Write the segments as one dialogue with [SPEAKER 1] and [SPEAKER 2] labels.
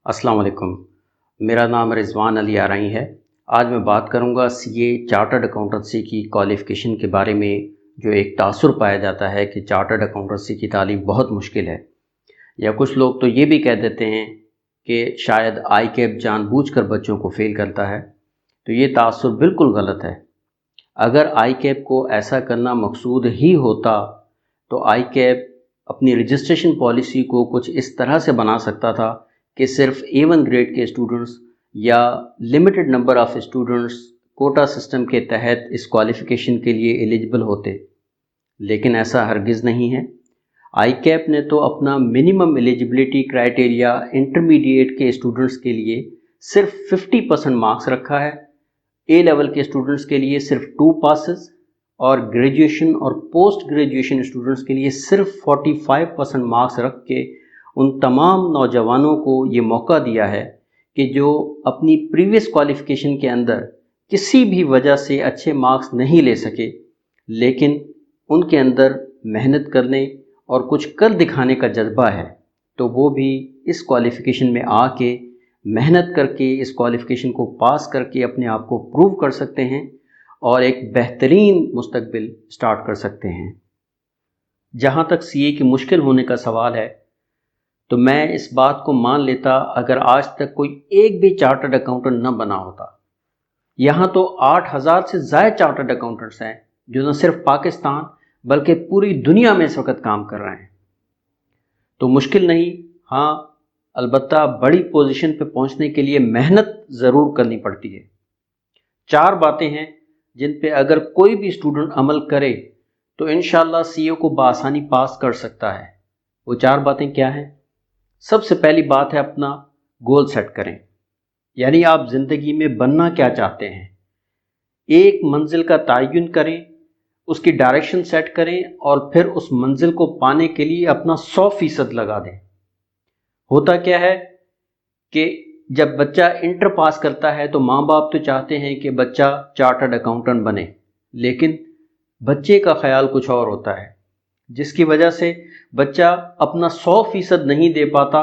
[SPEAKER 1] अस्सलाम वालेकुम। मेरा नाम रिजवान अली आरई है। आज मैं बात करूंगा सीए चार्टर्ड अकाउंटेंसी की क्वालिफ़िकेशन के बारे में। जो एक तासुर पाया जाता है कि चार्टर्ड अकाउंटेंसी की तालीम बहुत मुश्किल है, या कुछ लोग तो ये भी कह देते हैं कि शायद आई कैप जानबूझकर बच्चों को फ़ेल करता है। तो ये तासुर बिल्कुल गलत है। अगर आई कैप को ऐसा करना मकसूद ही होता तो आई कैप अपनी रजिस्ट्रेशन पॉलिसी को कुछ इस तरह से बना सकता था कि सिर्फ A1 ग्रेड के स्टूडेंट्स या limited number of students quota system के तहत इस क्वालिफ़िकेशन के लिए एलिजिबल होते, लेकिन ऐसा हरगिज़ नहीं है। आई कैप ने तो अपना मिनिमम एलिजिबिलिटी क्राइटेरिया इंटरमीडिएट के स्टूडेंट्स के लिए सिर्फ 50% मार्क्स रखा है, ए लेवल के स्टूडेंट्स के लिए सिर्फ 2 पासेस और ग्रेजुएशन और पोस्ट ग्रेजुएशन स्टूडेंट्स के लिए सिर्फ 45% मार्क्स रख के उन तमाम नौजवानों को ये मौका दिया है कि जो अपनी प्रीवियस क्वालिफ़िकेशन के अंदर किसी भी वजह से अच्छे मार्क्स नहीं ले सके, लेकिन उनके अंदर मेहनत करने और कुछ कर दिखाने का जज्बा है, तो वो भी इस क्वालिफ़िकेशन में आके मेहनत करके इस क्वालिफ़िकेशन को पास करके अपने आप को प्रूव कर सकते हैं और एक बेहतरीन मुस्तकबिल स्टार्ट कर सकते हैं। जहाँ तक सीए की मुश्किल होने का सवाल है, तो मैं इस बात को मान लेता अगर आज तक कोई एक भी चार्टर्ड अकाउंटेंट न बना होता। यहाँ तो 8,000 से ज़्यादा चार्टर्ड अकाउंटेंट्स हैं जो न सिर्फ पाकिस्तान बल्कि पूरी दुनिया में इस वक्त काम कर रहे हैं। तो मुश्किल नहीं, हाँ अलबत्ता बड़ी पोजीशन पे पहुंचने के लिए मेहनत ज़रूर करनी पड़ती है। 4 बातें हैं जिन पे अगर कोई भी स्टूडेंट अमल करे तो इंशाअल्लाह सीए को बआसानी पास कर सकता है। वो 4 बातें क्या हैं? सबसे पहली बात है अपना गोल सेट करें, यानी आप ज़िंदगी में बनना क्या चाहते हैं। एक मंजिल का तयन करें, उसकी डायरेक्शन सेट करें और फिर उस मंजिल को पाने के लिए अपना 100% लगा दें। होता क्या है कि जब बच्चा इंटर पास करता है तो माँ बाप तो चाहते हैं कि बच्चा चार्टर्ड अकाउंटेंट बने, लेकिन बच्चे का ख्याल कुछ और होता है, जिसकी वजह से बच्चा अपना 100% नहीं दे पाता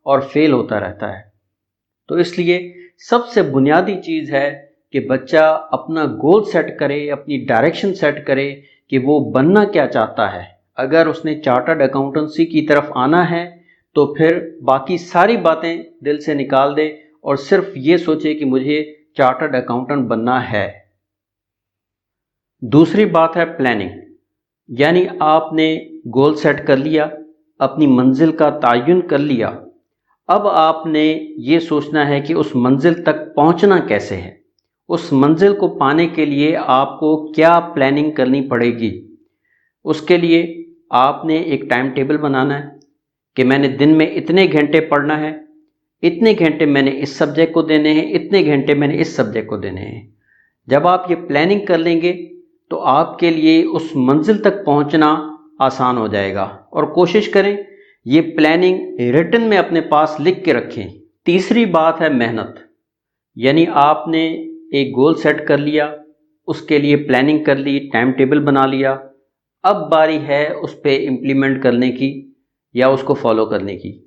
[SPEAKER 1] और फेल होता रहता है। तो इसलिए सबसे बुनियादी चीज़ है कि बच्चा अपना गोल सेट करे, अपनी डायरेक्शन सेट करे कि वो बनना क्या चाहता है। अगर उसने चार्टर्ड अकाउंटेंसी की तरफ आना है तो फिर बाकी सारी बातें दिल से निकाल दे और सिर्फ ये सोचे कि मुझे चार्टर्ड अकाउंटेंट बनना है। दूसरी बात है प्लानिंग, यानी आपने गोल सेट कर लिया, अपनी मंजिल का तयन कर लिया, अब आपने ये सोचना है कि उस मंजिल तक पहुंचना कैसे है। उस मंजिल को पाने के लिए आपको क्या प्लानिंग करनी पड़ेगी। उसके लिए आपने एक टाइम टेबल बनाना है कि मैंने दिन में इतने घंटे पढ़ना है, इतने घंटे मैंने इस सब्जेक्ट को देने हैं, इतने घंटे मैंने इस सब्जेक्ट को देने हैं। जब आप ये प्लानिंग कर लेंगे तो आपके लिए उस मंजिल तक पहुंचना आसान हो जाएगा। और कोशिश करें ये प्लानिंग रिटन में अपने पास लिख के रखें। तीसरी बात है मेहनत, यानी आपने एक गोल सेट कर लिया, उसके लिए प्लानिंग कर ली, टाइम टेबल बना लिया, अब बारी है उस पर इम्प्लीमेंट करने की या उसको फॉलो करने की।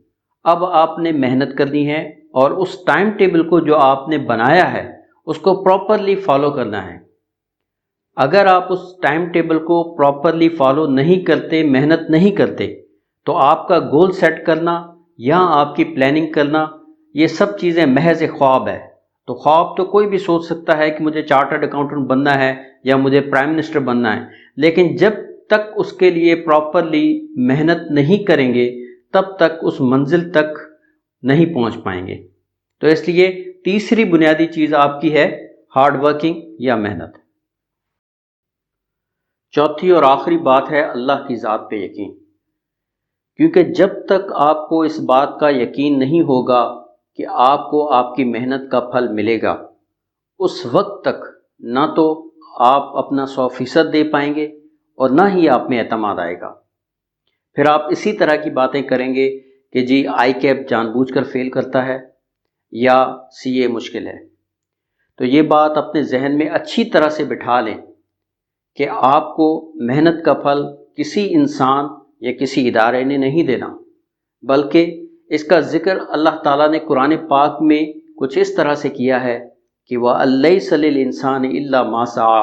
[SPEAKER 1] अब आपने मेहनत करनी है और उस टाइम टेबल को जो आपने बनाया है उसको प्रॉपरली फॉलो करना है। अगर आप उस टाइम टेबल को प्रॉपरली फॉलो नहीं करते, मेहनत नहीं करते, तो आपका गोल सेट करना या आपकी प्लानिंग करना, ये सब चीज़ें महज ख्वाब है। तो ख्वाब तो कोई भी सोच सकता है कि मुझे चार्टर्ड अकाउंटेंट बनना है या मुझे प्राइम मिनिस्टर बनना है, लेकिन जब तक उसके लिए प्रॉपरली मेहनत नहीं करेंगे तब तक उस मंजिल तक नहीं पहुंच पाएंगे। तो इसलिए तीसरी बुनियादी चीज़ आपकी है हार्ड वर्किंग या मेहनत। चौथी और आखिरी बात है अल्लाह की ज़ात पे यकीन, क्योंकि जब तक आपको इस बात का यकीन नहीं होगा कि आपको आपकी मेहनत का फल मिलेगा, उस वक्त तक ना तो आप अपना 100% दे पाएंगे और ना ही आप में एतमाद आएगा। फिर आप इसी तरह की बातें करेंगे कि जी आई कैप जानबूझकर फेल करता है या सीए मुश्किल है। तो ये बात अपने जहन में अच्छी तरह से बिठा लें कि आपको मेहनत का फल किसी इंसान या किसी इदारे ने नहीं देना, बल्कि इसका ज़िक्र अल्लाह ताला ने कुरान पाक में कुछ इस तरह से किया है कि वलैसा लिल इंसानि इल्ला मा सआ,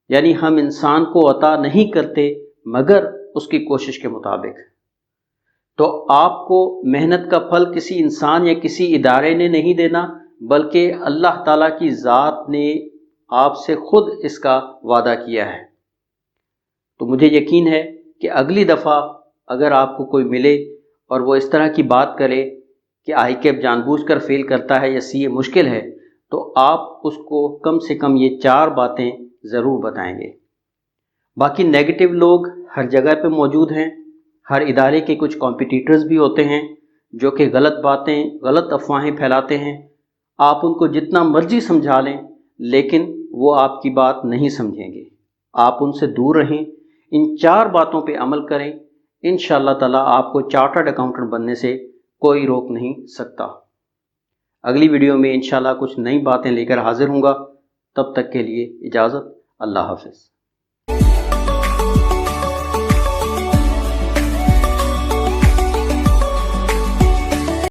[SPEAKER 1] यानी हम इंसान को अता नहीं करते मगर उसकी कोशिश के मुताबिक। तो आपको मेहनत का फल किसी इंसान या किसी इदारे ने नहीं देना, बल्कि अल्लाह ताला की ज़ात ने आपसे खुद इसका वादा किया है। तो मुझे यकीन है कि अगली दफ़ा अगर आपको कोई मिले और वो इस तरह की बात करे कि ICAP जानबूझकर फेल करता है या CA मुश्किल है, तो आप उसको कम से कम ये 4 बातें ज़रूर बताएंगे। बाकी नेगेटिव लोग हर जगह पे मौजूद हैं, हर इदारे के कुछ कॉम्पिटिटर्स भी होते हैं जो कि गलत बातें, गलत अफवाहें फैलाते हैं। आप उनको जितना मर्जी समझा लें लेकिन वो आपकी बात नहीं समझेंगे। आप उनसे दूर रहें, इन 4 बातों पे अमल करें, इंशाअल्लाह ताला आपको चार्टर्ड अकाउंटेंट बनने से कोई रोक नहीं सकता। अगली वीडियो में इंशाअल्लाह कुछ नई बातें लेकर हाजिर हूँगा। तब तक के लिए इजाज़त। अल्लाह हाफ़िज़।